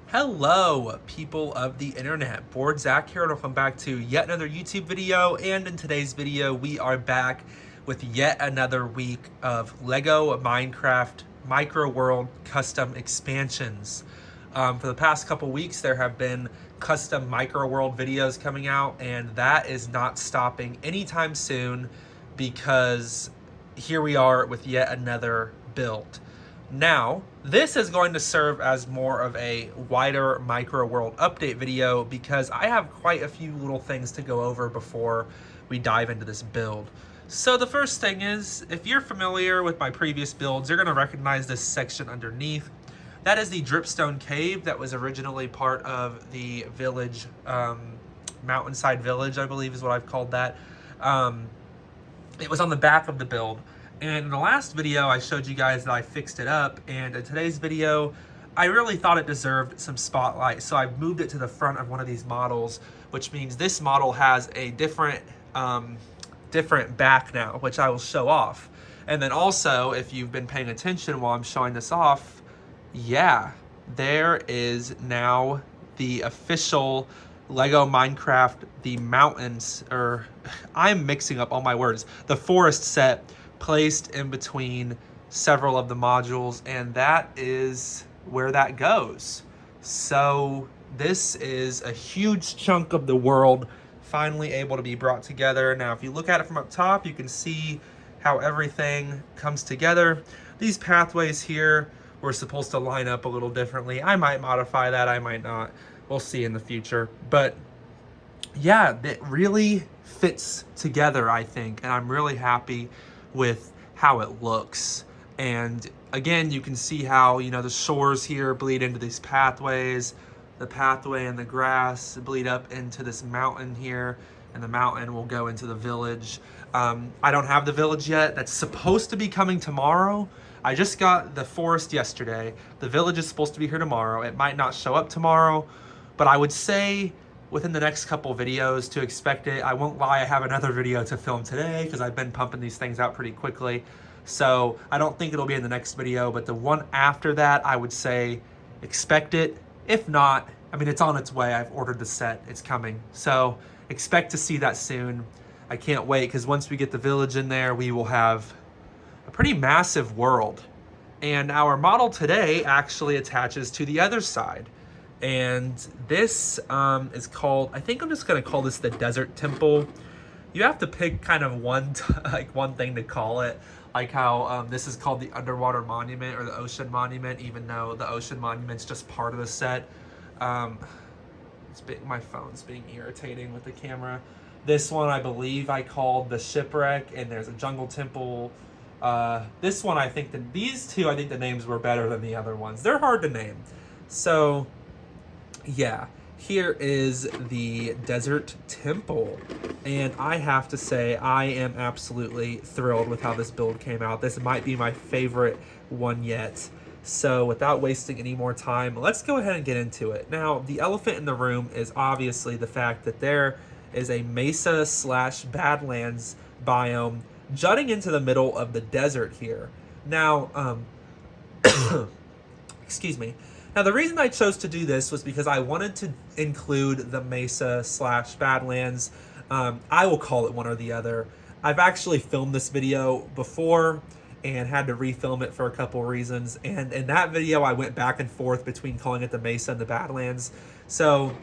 Hello, people of the internet. Board Zach here, and welcome back to yet another YouTube video. And in today's video, we are back with yet another week of Lego Minecraft Micro World custom expansions. For the past couple weeks, there have been custom Micro World videos coming out, and that is not stopping anytime soon because here we are with yet another build. Now, this is going to serve as more of a wider Micro World update video because I have quite a few little things to go over before we dive into this build. So the first thing is, if you're familiar with my previous builds, you're going to recognize this section underneath. That is the dripstone cave that was originally part of the village, mountainside village, I believe is what I've called that. It was on the back of the build. And in the last video, I showed you guys that I fixed it up, and in today's video, I really thought it deserved some spotlight, so I've moved it to the front of one of these models, which means this model has a different back now, which I will show off. And then also, if you've been paying attention while I'm showing this off, yeah, there is now the official Lego Minecraft, the mountains, or I'm mixing up all my words, the forest set placed in between several of the modules, and that is where that goes. So this is a huge chunk of the world finally able to be brought together. Now, if you look at it from up top, you can see how everything comes together. These pathways here were supposed to line up a little differently. I might modify that, I might not. We'll see in the future. But yeah, it really fits together, I think, and I'm really happy with how it looks. And again, you can see how, you know, the shores here bleed into these pathways, the pathway and the grass bleed up into this mountain here, and the mountain will go into the village. I don't have the village yet. That's supposed to be coming tomorrow. I just got the forest yesterday. The village is supposed to be here tomorrow. It might not show up tomorrow, but I would say within the next couple videos to expect it. I won't lie, I have another video to film today because I've been pumping these things out pretty quickly. So I don't think it'll be in the next video, but the one after that, I would say expect it. If not, I mean, it's on its way. I've ordered the set, it's coming. So expect to see that soon. I can't wait because once we get the village in there, we will have a pretty massive world. And our model today actually attaches to the other side. And this is called, I think I'm just going to call this the Desert Temple. You have to pick kind of one thing to call it, like how this is called the Underwater Monument or the Ocean Monument, even though the Ocean Monument's just part of the set. My phone's being irritating with the camera. This one I believe I called the Shipwreck, and there's a Jungle Temple. This one I think these two, I think the names were better than the other ones. They're hard to name. So yeah, here is the Desert Temple, and I have to say I am absolutely thrilled with how this build came out. This might be my favorite one yet. So without wasting any more time, let's go ahead and get into it. Now, the elephant in the room is obviously the fact that there is a mesa / badlands biome jutting into the middle of the desert here. Now, excuse me. Now, the reason I chose to do this was because I wanted to include the mesa / badlands. I will call it one or the other. I've actually filmed this video before and had to refilm it for a couple reasons. And in that video, I went back and forth between calling it the mesa and the badlands. So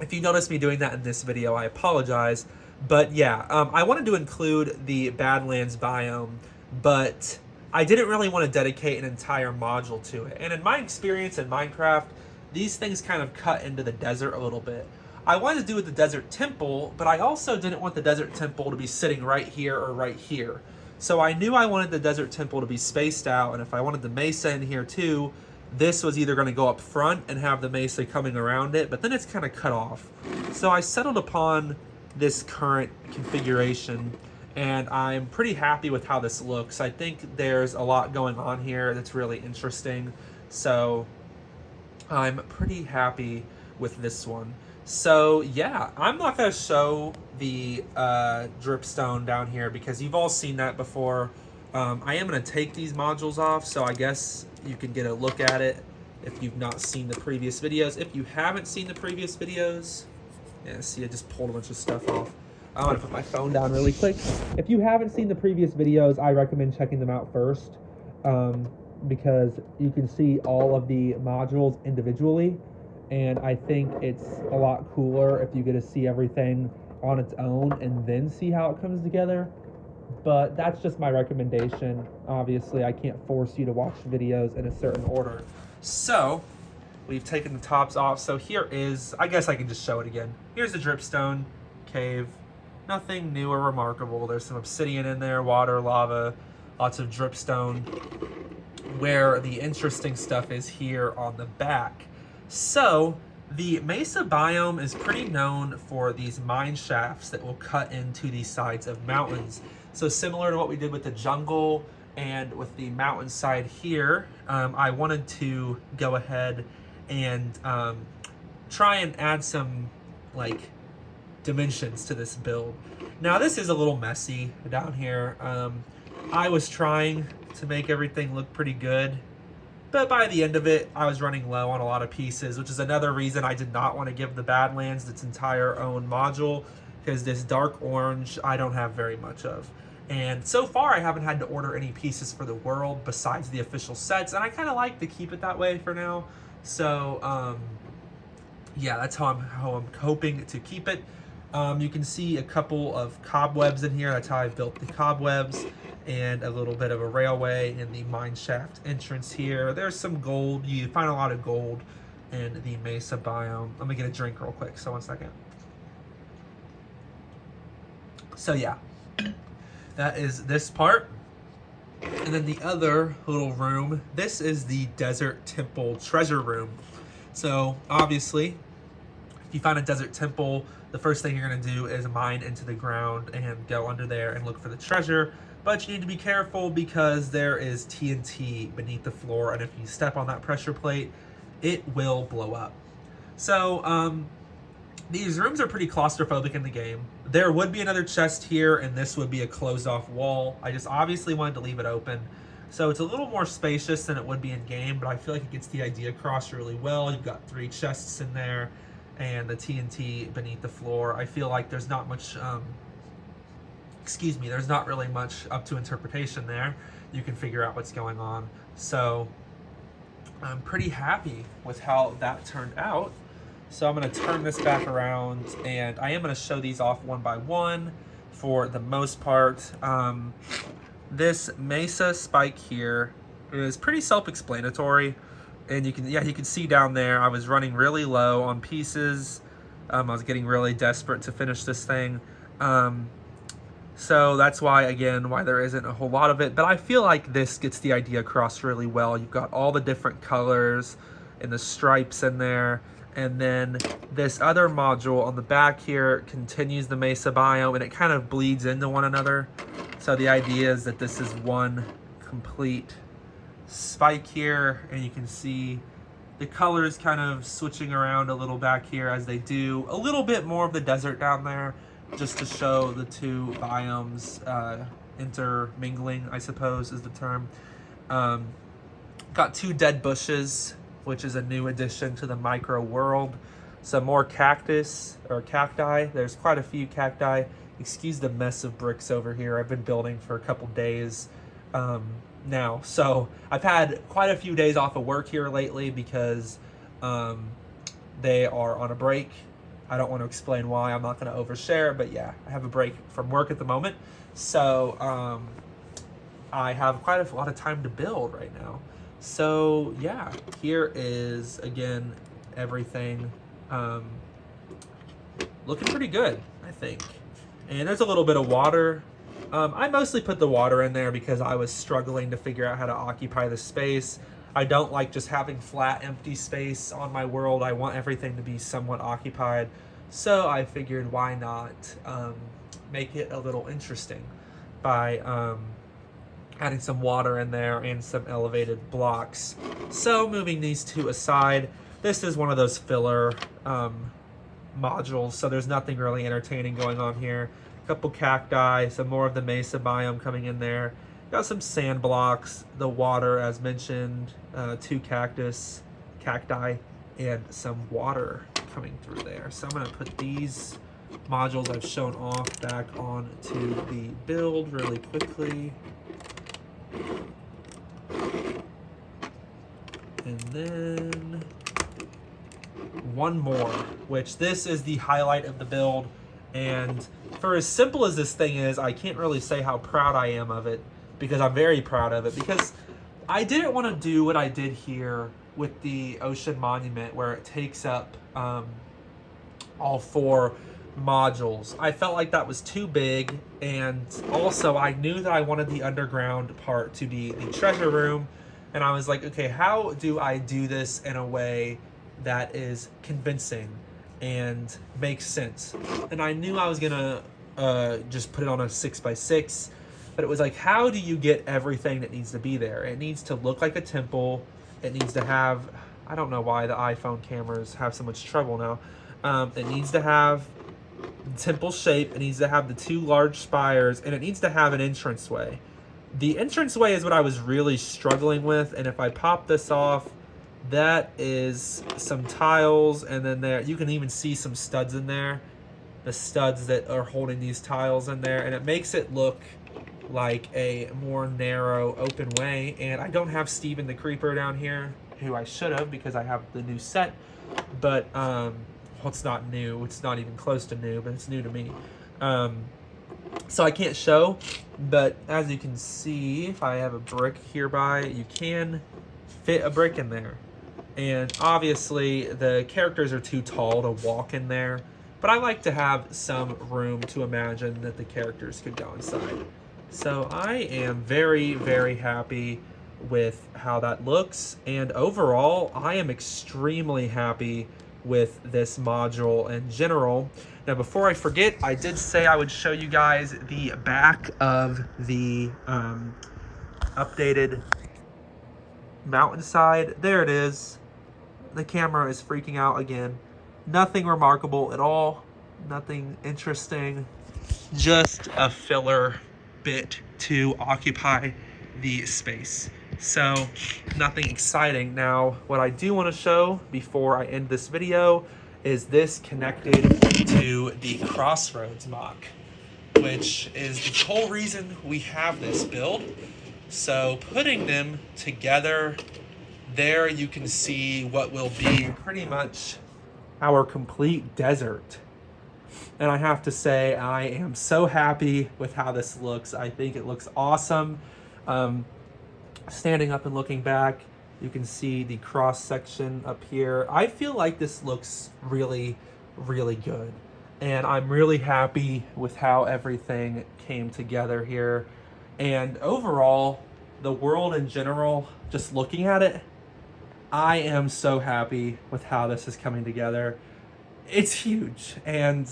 if you notice me doing that in this video, I apologize. But yeah, I wanted to include the badlands biome, but I didn't really want to dedicate an entire module to it. And in my experience in Minecraft, these things kind of cut into the desert a little bit. I wanted to do with the Desert Temple, but I also didn't want the Desert Temple to be sitting right here or right here. So I knew I wanted the Desert Temple to be spaced out, and if I wanted the mesa in here too, this was either going to go up front and have the mesa coming around it, but then it's kind of cut off. So I settled upon this current configuration, and I'm pretty happy with how this looks. I think there's a lot going on here that's really interesting, so I'm pretty happy with this one. So yeah, I'm not going to show the dripstone down here because you've all seen that before. I am going to take these modules off, so I guess you can get a look at it if you've not seen the previous videos. If you haven't seen the previous videos, yeah, see, I just pulled a bunch of stuff off. I'm gonna put my phone down really quick. If you haven't seen the previous videos, I recommend checking them out first, because you can see all of the modules individually, and I think it's a lot cooler if you get to see everything on its own and then see how it comes together. But that's just my recommendation. Obviously, I can't force you to watch videos in a certain order. So we've taken the tops off. So here is, I guess I can just show it again. Here's the dripstone cave. Nothing new or remarkable. There's some obsidian in there, water, lava, lots of dripstone. Where the interesting stuff is here on the back. So the mesa biome is pretty known for these mine shafts that will cut into the sides of mountains. So similar to what we did with the jungle and with the mountainside here, I wanted to go ahead and try and add some like dimensions to this build. Now this is a little messy down here. I was trying to make everything look pretty good, but by the end of it, I was running low on a lot of pieces, which is another reason I did not want to give the Badlands its entire own module, because this dark orange I don't have very much of. And so far I haven't had to order any pieces for the world besides the official sets, and I kind of like to keep it that way for now. So yeah, that's how I'm hoping to keep it. You can see a couple of cobwebs in here. That's how I built the cobwebs, and a little bit of a railway in the mine shaft entrance here. There's some gold. You find a lot of gold in the mesa biome. Let me get a drink real quick, so 1 second. So yeah, that is this part. And then the other little room, this is the desert temple treasure room. So obviously, if you find a desert temple, the first thing you're going to do is mine into the ground and go under there and look for the treasure. But you need to be careful because there is TNT beneath the floor, and if you step on that pressure plate, it will blow up. So these rooms are pretty claustrophobic in the game. There would be another chest here, and this would be a closed off wall. I just obviously wanted to leave it open. So it's a little more spacious than it would be in game, but I feel like it gets the idea across really well. You've got 3 chests in there, and the TNT beneath the floor. I feel like there's not much, there's not really much up to interpretation there. You can figure out what's going on. So I'm pretty happy with how that turned out. So I'm going to turn this back around, and I am going to show these off one by one for the most part. This mesa spike here is pretty self-explanatory. And you can see down there, I was running really low on pieces. I was getting really desperate to finish this thing. So that's why, again, why there isn't a whole lot of it. But I feel like this gets the idea across really well. You've got all the different colors and the stripes in there. And then this other module on the back here continues the mesa biome, and it kind of bleeds into one another. So the idea is that this is one complete spike here, and you can see the colors kind of switching around a little back here as they do a little bit more of the desert down there, just to show the two biomes intermingling, I suppose is the term. Got 2 dead bushes, which is a new addition to the micro world. Some more cactus or cacti. There's quite a few cacti. Excuse the mess of bricks over here. I've been building for a couple days now, so I've had quite a few days off of work here lately because they are on a break. I don't want to explain why. I'm not going to overshare, but yeah, I have a break from work at the moment, so I have quite a lot of time to build right now. So yeah, here is again everything looking pretty good, I think. And there's a little bit of water. I mostly put the water in there because I was struggling to figure out how to occupy the space. I don't like just having flat, empty space on my world. I want everything to be somewhat occupied. So I figured, why not make it a little interesting by adding some water in there and some elevated blocks. So moving these 2 aside, this is one of those filler modules, so there's nothing really entertaining going on here. A couple cacti, some more of the mesa biome coming in there. Got some sand blocks, the water as mentioned, 2 cactus, cacti and some water coming through there. So I'm going to put these modules I've shown off back onto the build really quickly. And then one more, which this is the highlight of the build. And for as simple as this thing is, I can't really say how proud I am of it, because I'm very proud of it, because I didn't want to do what I did here with the Ocean Monument, where it takes up all 4 modules. I felt like that was too big, and also I knew that I wanted the underground part to be the treasure room, and I was like, okay, how do I do this in a way that is convincing and makes sense? And I knew I was gonna just put it on a 6x6, but it was like, how do you get everything that needs to be there? It needs to look like a temple. It needs to have, I don't know why the iPhone cameras have so much trouble now. It needs to have temple shape. It needs to have the 2 large spires, and it needs to have an entranceway. The entranceway is what I was really struggling with, and if I pop this off, that is some tiles, and then there you can even see some studs in there, the studs that are holding these tiles in there, and it makes it look like a more narrow open way. And I don't have Steven the Creeper down here, who I should have, because I have the new set, but well, it's not new, it's not even close to new, but it's new to me. So I can't show, but as you can see, if I have a brick hereby, you can fit a brick in there. And obviously the characters are too tall to walk in there, but I like to have some room to imagine that the characters could go inside. So I am very, very happy with how that looks, and overall I am extremely happy with this module in general. Now, before I forget, I did say I would show you guys the back of the updated mountainside. There it is. The camera is freaking out again. Nothing remarkable at all. Nothing interesting. Just a filler bit to occupy the space. So nothing exciting. Now, what I do want to show before I end this video is this connected to the Crossroads MOC, which is the whole reason we have this build. So putting them together, there you can see what will be pretty much our complete desert. And I have to say, I am so happy with how this looks. I think it looks awesome. Standing up and looking back, you can see the cross section up here. I feel like this looks really, really good. And I'm really happy with how everything came together here. And overall, the world in general, just looking at it, I am so happy with how this is coming together. It's huge. And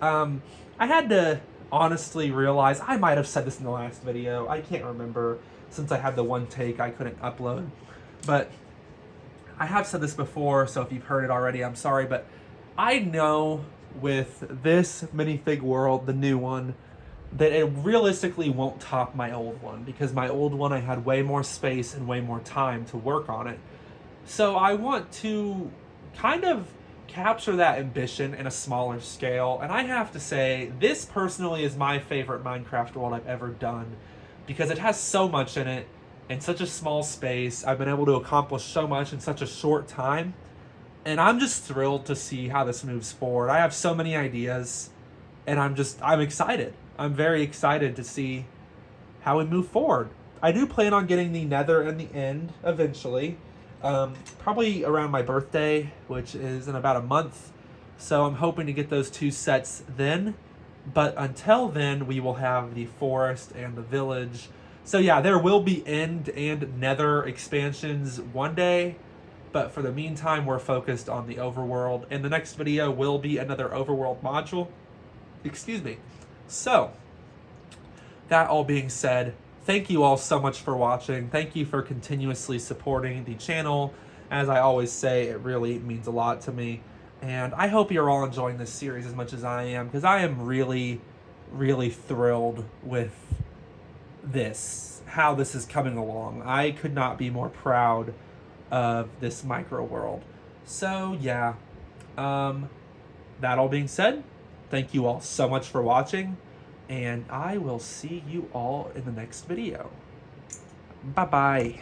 I had to honestly realize, I might have said this in the last video, I can't remember, since I had the one take I couldn't upload. But I have said this before, so if you've heard it already, I'm sorry, but I know with this minifig world, the new one, that it realistically won't top my old one, because my old one I had way more space and way more time to work on it. So I want to kind of capture that ambition in a smaller scale, and I have to say, this personally is my favorite Minecraft world I've ever done, because it has so much in it, in such a small space. I've been able to accomplish so much in such a short time, and I'm just thrilled to see how this moves forward. I have so many ideas, and I'm excited. I'm very excited to see how we move forward. I do plan on getting the Nether and the End eventually, probably around my birthday, which is in about a month. So I'm hoping to get those 2 sets then. But until then, we will have the forest and the village. So yeah, there will be End and Nether expansions one day. But for the meantime, we're focused on the overworld. And the next video will be another overworld module. Excuse me. So, that all being said, thank you all so much for watching. Thank you for continuously supporting the channel. As I always say, it really means a lot to me. And I hope you're all enjoying this series as much as I am, because I am really, really thrilled with this, how this is coming along. I could not be more proud of this micro world. So yeah, that all being said, thank you all so much for watching, and I will see you all in the next video. Bye bye.